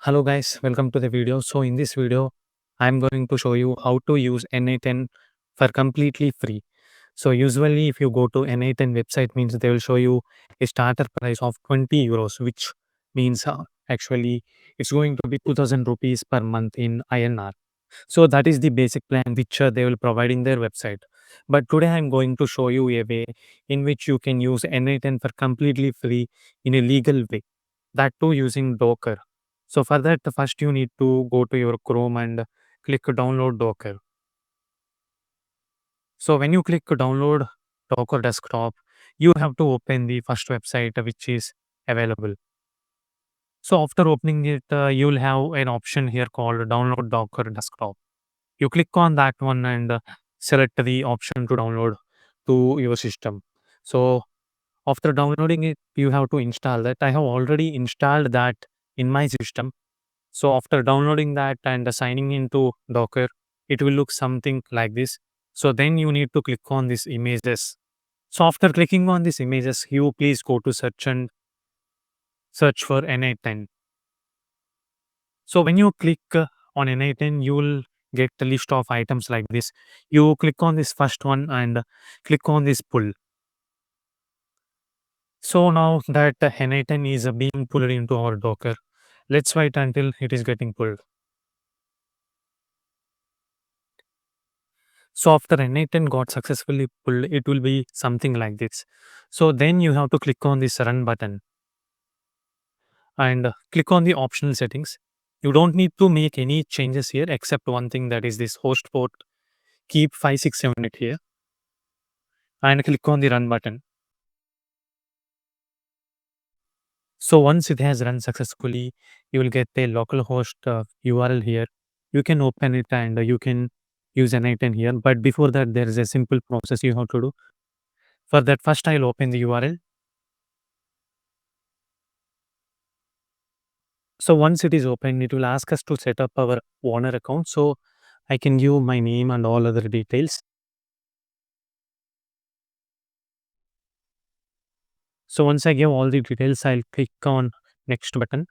Hello guys, welcome to the video. So in this video, I'm going to show you how to use N8N for completely free. So usually if you go to N8N website means they will show you a starter price of 20 euros, which means actually it's going to be 2000 rupees per month in INR. So that is the basic plan which they will provide in their website. But today I'm going to show you a way in which you can use N8N for completely free in a legal way. That too using Docker. So for that, first you need to go to your Chrome and click download Docker. So when you click download Docker desktop, you have to open the first website which is available. So after opening it, you'll have an option here called download Docker desktop. You click on that one and select the option to download to your system. So after downloading it, you have to install that. I have already installed that in my system. So after downloading that and signing into Docker, it will look something like this. So then you need to click on these images. So after clicking on these images, you please go to search and search for N8N. So when you click on N8N, you will get the list of items like this. You click on this first one and click on this pull. So now that N8N is being pulled into our Docker, let's wait until it is getting pulled. So after N8N got successfully pulled, it will be something like this. So then you have to click on this run button and click on the optional settings. You don't need to make any changes here except one thing, that is this host port. Keep 5678 here and click on the run button. So once it has run successfully, you will get a localhost URL here. You can open it and you can use N8N here. But before that, there is a simple process you have to do. For that, first I'll open the URL. So once it is open, it will ask us to set up our owner account. So I can give my name and all other details. So once I give all the details, I'll click on next button.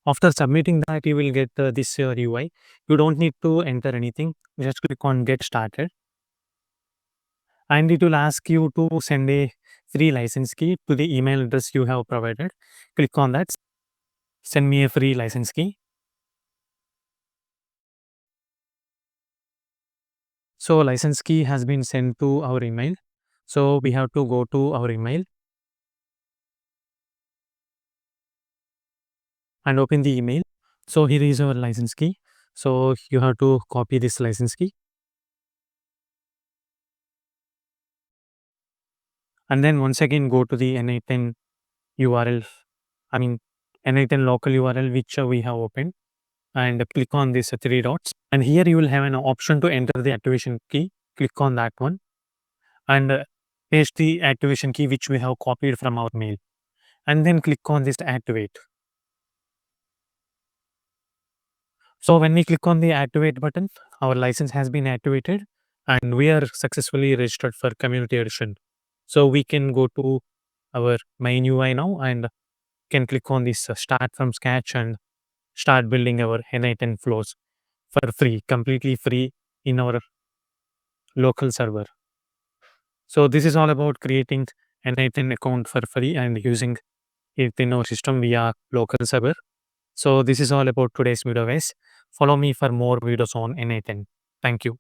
After submitting that, you will get this UI. You don't need to enter anything. Just click on get started. And it will ask you to send a free license key to the email address you have provided. Click on that. Send me a free license key. So license key has been sent to our email. So we have to go to our email and open the email. So here is our license key. So you have to copy this license key. And then once again go to the N8N URL. I mean N8N local URL which we have opened, and click on these three dots. And here you will have an option to enter the activation key. Click on that one and paste the activation key which we have copied from our mail. And then click on this activate. So when we click on the activate button, our license has been activated and we are successfully registered for community edition. So we can go to our main UI now and can click on this start from scratch and start building our N8N flows for free, completely free in our local server. So this is all about creating an N8N account for free and using it in our system via local server. So this is all about today's video guys. Follow me for more videos on N8N. Thank you.